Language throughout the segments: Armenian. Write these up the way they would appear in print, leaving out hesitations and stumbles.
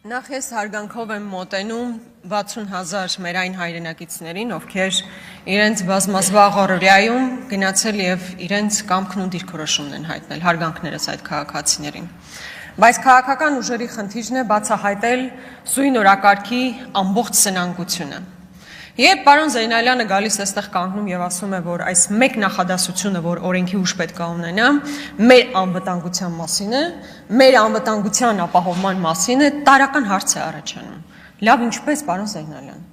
Նախ ես հարգանքով եմ մոտենում 60,000 մեր այն հայրենակիցներին, ովքեր իրենց բազմազբաղ օրերյայում գնացել եւ իրենց կամքն ու դիրքորոշումն են հայտնել, հարգանքներս այդ քաղաքացիներին։ Բայց քաղաքական ուժերի խնդիրն է բացահայտել սույն օրակարգի ամբողջ սնանկությունը։ Երբ պարոն Զեյնալյանը գալիս էստեղ կանգնում եւ ասում է, որ այս մեկ նախադասությունը, որ օրենքի ուժ պետք է ունենա, մեր անվտանգության մասին է, մեր անվտանգության ապահովման մասին է, տարական հարց է առաջանում։ Լավ, ինչպես պարոն Զեյնալյան։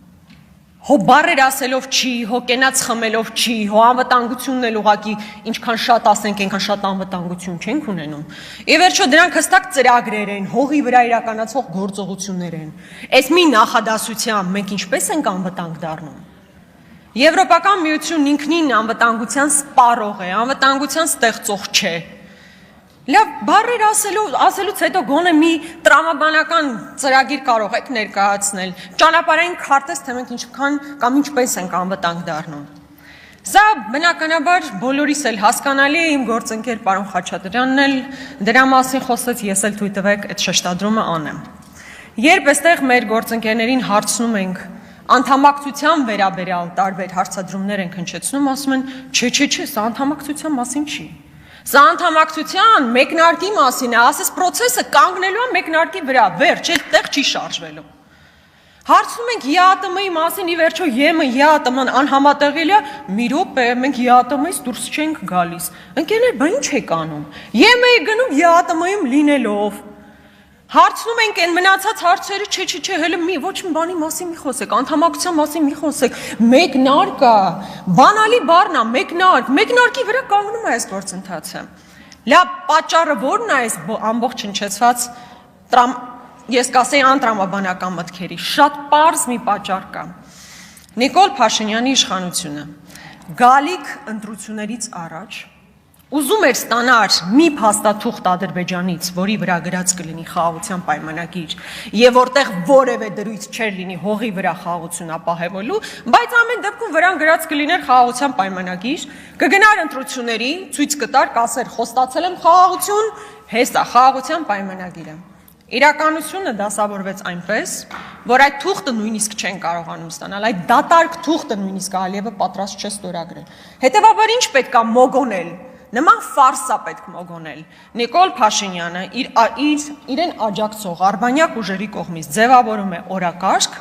Հո բառեր ասելով չի, հո կենաց խմելով չի, հո անվտանգությունն էլ ուղղակի ինչքան շատ ասենք, այնքան շատ անվտանգություն չենք ունենում։ Ի վերջո դրանք հստակ ծրագրեր են, հողի վրա իրականացող գործողություններ են։ Այս մի նախադասությամբ մենք ինչպես ենք անվտանգ դառնում։ Եվրոպական միությունն ինքնին անվտանգության սպառող է, անվտանգության ստեղծող չէ։ Լավ, բառեր ասելուց հետո գոնե մի տրամաբանական ծրագիր կարող եք ներկայացնել, ճանապարհային քարտեզ, թե մենք ինչքան կամ ինչպես ենք անվտանգ դառնում։ Սա բնականաբար բոլորիս էլ հասկանալի է, իմ գործընկեր պարոն Խաչատրյանն էլ դրա մասին խոսեց, ես էլ թույլ տվեք այդ շեշտադրումը անեմ։ Երբ այստեղ մեր գործընկերներին հարցնում ենք անդամակցության վերաբերյալ տարբեր հարցադրումներ ենք հնչեցնում, ասում են, չէ, սա անդամակցության մասին չի։ Սա անդամակցության մեկնարկի մասին է, ասես պրոցեսը կանգնելու է մեկնարկի վրա, վերջ, այդտեղ չի շարժվելու։ Հարցնում ենք ԵԱՏՄ-ի մասին, ի վերջո ԵԱՏՄ-ն անհամատեղելի է, մի րոպե, մենք ԵԱՏՄ-ից դուրս չենք գալիս։ Ընկերներ, բա ինչ եք անում։ ԵՄ-ի գնում ԵԱՏՄ-ում լինելով։ Հարցնում ենք այն մնացած հարցերը, չէ, հələ ոչ մի բանի մասին մի խոսեք, անդամակցության մասին մի խոսեք, մեկնարկ է, բանալի բառն է, մեկնարկի վրա կանգնում է այս գործընթացը։ Լավ, պատճառը ո՞րն է այս ամբողջ հնչեցված ես կասեի անտրամաբանական մտքերի, շատ պարզ մի պատճառ կա։ Նիկոլ Փաշինյանի իշխանությունը գալիք ընտրություններից առաջ ուզում էր ստանալ մի փաստաթուղթ Ադրբեջանից, որի վրա գրած կլինի խաղաղության պայմանագիր, եւ որտեղ որևէ դրույթ չէր լինի հողի վրա խաղաղություն ապահովելու, բայց ամեն դեպքում վրան գրած կլիներ խաղաղության պայմանագիր, կգնար ընտրությունների, ցույց կտար, կասեր խոստացել եմ խաղաղություն, հեսա խաղաղության պայմանագիրը։ Իրականությունը դասավորվեց այնպես, որ այդ թուղթը նույնիսկ չեն կարողանում ստանալ, այդ դատարկ թուղթը նույնիսկ Ալիևը պատրաստ չէ ստորագրել։ Հետևաբար ինչ պետք է մոգոնել։ Նման ֆարսա պետք մոգոնել։ Նիկոլ Փաշինյանը իրեն աջակցող արբանյակ ուժերի կողմից ձևավորում է օրակարգ,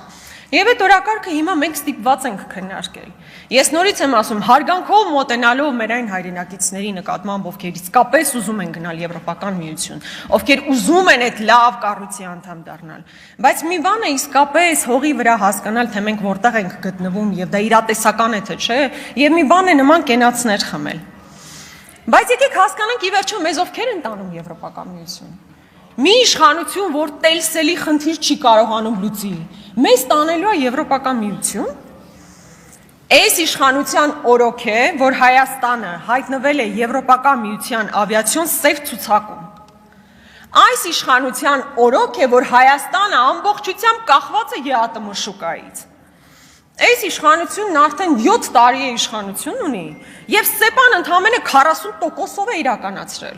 եւ այդ օրակարգը հիմա մենք ստիպված ենք քննարկել։ Ես նորից եմ ասում, հարգանքով մոտենալով մեր այն հայրենակիցների նկատմամբ, ովքեր իսկապես ուզում են գնալ Եվրոպական միություն, ովքեր ուզում են այդ լավ կառույցի անդամ դառնալ, բայց մի բան է իսկապես հողի վրա հասկանալ, թե մենք որտեղ ենք գտնվում եւ դա իրատեսական է թե չէ, եւ մի բան է նման կենացներ խմել։ Բայց եկեք հասկանանք ի վերջո մեզ ովքեր են տանում Եվրոպական միություն։ Մի իշխանություն, որ տելսելի խնդիր չի կարողանում լուծի, մեզ տանելու է Եվրոպական միություն։ Այս իշխանության օրոք է, որ Հայաստանը հայտնվել է Եվրոպական միության ավիացիոն սև ցուցակում։ Այս իշխանության օրոք է, որ Հայաստանը ամբողջությամբ կախված է ԵԱՏՄ շուկայից։ Այս իշխանությունն արդեն 7 տարի է իշխանություն ունի եւ ՍԵՊԱ-ն ընդամենը 40%-ով է իրականացրել։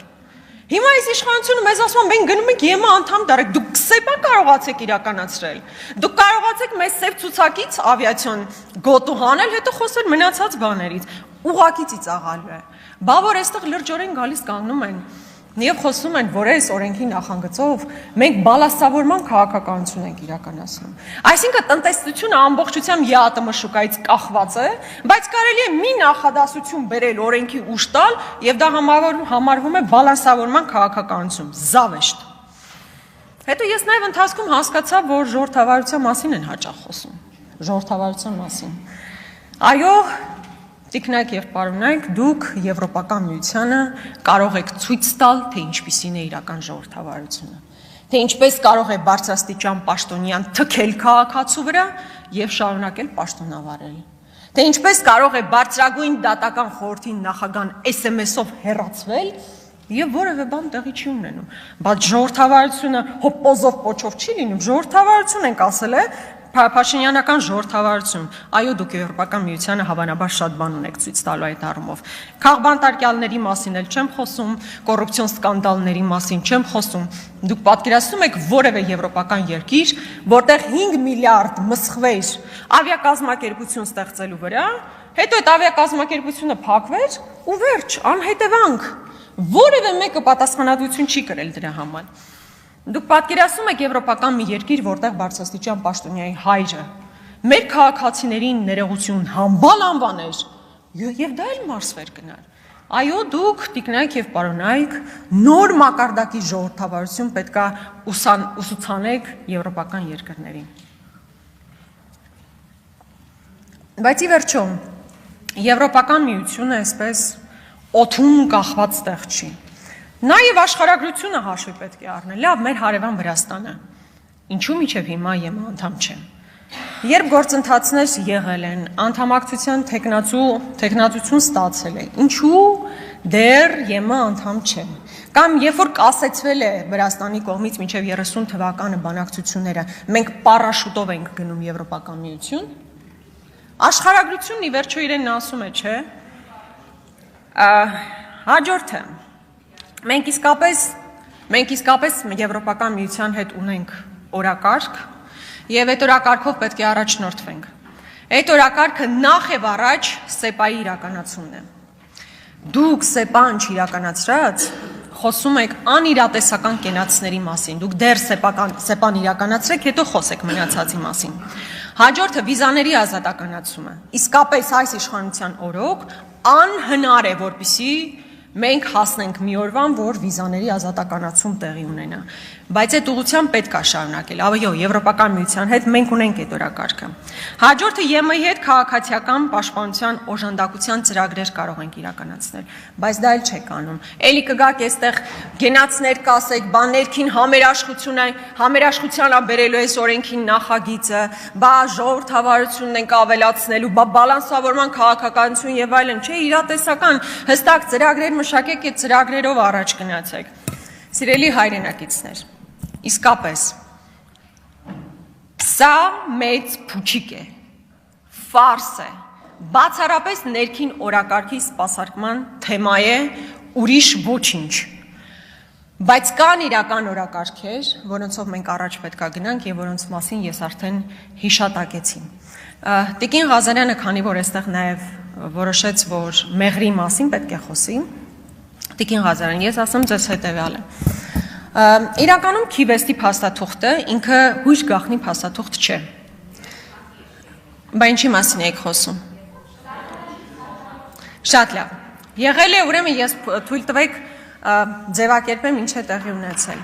Հիմա այս իշխանությունը մեզ ասում է, մենք գնում ենք ԵՄ անդամ դառեք, դուք ՍԵՊԱ կարողացեք իրականացրել։ Դուք կարողացեք մեզ սև ցուցակից ավիացիոն գոտու հանել, հետո խոսել մնացած բաներից։ Ուղղակի ծիծաղալու է։ Բա որ այստեղ լրջորեն գալիս կանգնում են եւ խոսում են, որ այս օրենքի նախագծով մենք բալաստավորման քաղաքականություն ենք իրականացնում։ Այսինքն տնտեսությունը ամբողջությամբ ԵԱՏՄ շուկայից կախված է, բայց կարելի է մի նախադասություն բերել օրենքի ուժ տալ եւ դա համարվում է բալանսավորման քաղաքականություն, զավեշտ։ Հետո ես նաեւ ընթացքում հասկացա, որ ժողովրդավարության մասին են հաճախ խոսում։ Ժողովրդավարության մասին։ Այո, Տիկնայք եւ պարոնայք, դուք Եվրոպական միությանը կարող եք ցույց տալ, թե ինչպիսին է իրական ժողովրդավարությունը, թե ինչպես կարող է բարձրաստիճան պաշտոնյան թքել քաղաքացու վրա եւ շարունակել պաշտոնավարել, թե ինչպես կարող է բարձրագույն դատական խորհրդի նախագահան SMS-ով հեռացվել եւ որևէ բան տեղի չի ունենում, բայց ժողովրդավարությունը հոպոզով պոչով չի լինում, ժողովրդավարություն ենք ասել է Փաշինյանական ժողովրդավարություն, այո, դուք Եվրոպական միությանը հավանաբար շատ բան ունեք ցույց տալու այդ առումով։ Քաղբանտարկյալների մասին էլ չեմ խոսում, կոռուպցիոն սկանդալների մասին չեմ խոսում։ Դուք պատկերացնում եք որևէ եվրոպական երկիր, որտեղ 5 միլիարդ մսխվեր ավիակազմակերպություն ստեղծելու վրա, հետո այդ ավիակազմակերպությունը փակվեր ու վերջ, անհետևանք։ Որևէ մեկը պատասխանատվություն չի կրել դրա համար։ Դուք պատկերացնում եք եվրոպական մի երկիր, որտեղ բարձրաստիճան պաշտոնյայի հայրը մեր քաղաքացիներին ներողություն համբալ անվաներ, եւ դա էլ մարսվեր գնալ։ Այո, դուք տիկնայք եւ պարոնայք նոր մակարդակի ժողովրդավարություն պետքա ուսուցանեք եվրոպական երկրներին։ Բայց ի վերջո, Եվրոպական միությունը այսպես օթում կախված տեղ չի։ Նաև աշխարհագրությունը հաշվի պետք է առնել, լավ, մեր հարևան Վրաստանը, ինչու միջև հիմա ԵՄ անդամ չեն։ Երբ գործընթացներ եղել են, անդամակցության թեկնածություն ստացել է, ինչու դեռ ԵՄ անդամ չեն։ Կամ երբ որ կասեցվել է Վրաստանի կողմից մինչև 30 թվականը բանակցությունները, մենք պարաշուտով ենք գնում Եվրոպական միություն, աշխարհագրությունն ի վերջո իրեն ասում է, չէ։ Հաջորդը Մենք իսկապես Եվրոպական միության հետ ունենք օրակարգ եւ այդ օրակարգով պետք է առաջնորդվենք։ Այդ օրակարգը նախ եւ առաջ ՍԵՊԱ-ի իրականացումն է։ Դուք ՍԵՊԱ-ն չիրականացրած խոսում եք անիրատեսական կենացների մասին։ Դուք դեռ ՍԵՊԱ-ն իրականացրեք, հետո խոսեք մնացածի մասին։ Հաջորդը վիզաների ազատականացումը։ Իսկապես այս իշխանության օրոք անհնար է, որպեսզի մենք հասնենք մի օրվան, որ վիզաների ազատականացում տեղի ունենա, բայց այդ ուղղությամբ պետք է շարունակել։ Այո, Եվրոպական միության հետ մենք ունենք այդ օրակարգը։ Հաջորդը ԵՄ-ի հետ քաղաքացիական պաշտպանության օժանդակության ծրագրեր կարող ենք իրականացնել, բայց դա էլ չեք անում։ Էլի կգաք այստեղ գենացներ կասեք, բա ներքին համերաշխության բերելու այս օրենքին նախագիծը, բա ժողովրդավարությունն ենք ավելացնելու, բա բալանսավորման քաղաքականություն եւ այլն, չէ, իրատեսական հստակ ծրագրեր մշակեք, այդ ծրագրերով առաջ գնացեք։ Սիրելի հայրենակիցներ, իսկապես, սա մեծ փուչիկ է, ֆարս է, բացառապես ներքին օրակարգի սպասարկման թեմա է, ուրիշ ոչինչ, բայց կան իրական օրակարգեր, որոնցով մենք առաջ պետք է գնանք եւ որոնց մասին ես արդեն հիշատակեցի։ Տիկին Ղազարյանը, քանի որ այստեղ նաեւ որոշեց, որ մեղրի մասին պետք է խոսի, Տիկին Ղազարյան, ես ասեմ ձեզ հետևյալը։ Իրականում Քիվեստի փաստաթուղթը ինքը հույժ գաղտնի փաստաթուղթ չէ։ Բա ինչի մասին եք խոսում։ Շատ լավ։ Եղել է, ուրեմն ես թույլ տվեք ձևակերպեմ ինչ է տեղի ունեցել։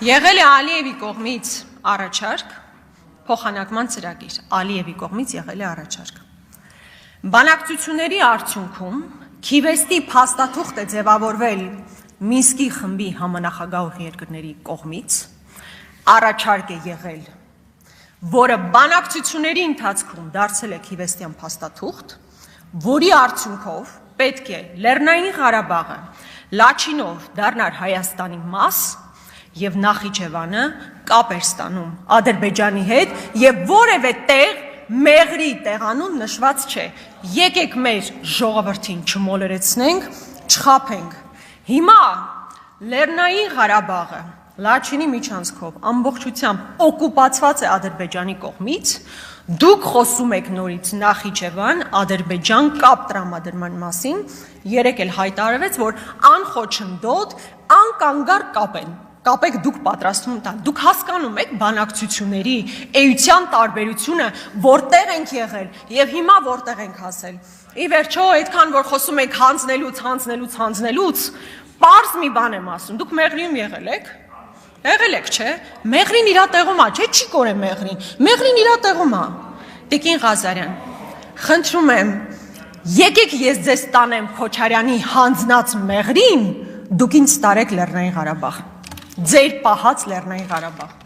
Եղել է Ալիևի կողմից առաջարկ, փոխանակման ծրագիր, Ալիևի կողմից եղել է առաջարկ։ Բանակցությունների արդյունքում Քիվեստի փաստաթուղթ է ձևավորվել Մինսկի խմբի համանախագահող երկրների կողմից, առաջարկ է եղել, որը բանակցությունների ընթացքում դարձել է Քիվեստյան փաստաթուղթ, որի արդյունքով պետք է Լեռնային Ղարաբաղը Լաչինով դառնար Հայաստանի մաս եւ Նախիջևանը կապ էր ստանում Ադրբեջանի հետ եւ որևէ տեղ մեղրի տեղանուն նշված չէ։ Եկեք մեր ժողովրդին չմոլորեցնենք, չխաբենք։ Հիմա Լեռնային Ղարաբաղը Լաչինի միջանցքով ամբողջությամբ օկուպացված է Ադրբեջանի կողմից, դուք խոսում եք նորից Նախիջևան, Ադրբեջան կապ տրամադրման մասին, երեկ էլ հայտարարվեց, որ անխոչնդոտ, անկանգար կապեք դուք պատրաստում տան, դուք հասկանում եք բանակցությունների էության տարբերությունը, որտեղ ենք եղել եւ հիմա որտեղ ենք հասել։ Ի վերջո, այդքան որ խոսում եք հանձնելուց, պարզ մի բան եմ ասում, դուք մեղրիում եղել եք, չէ, մեղրին իրա տեղում է, չէ, չի կորե մեղրին իրա տեղում է։ Տիկին Ղազարյան, խնդրում եմ, եկեք ես ձեզ տանեմ Քոչարյանի հանձնած մեղրին, դուք ինձ տարեք Լեռնային Ղարաբաղ, ձեր պահած Լեռնային Ղարաբաղ։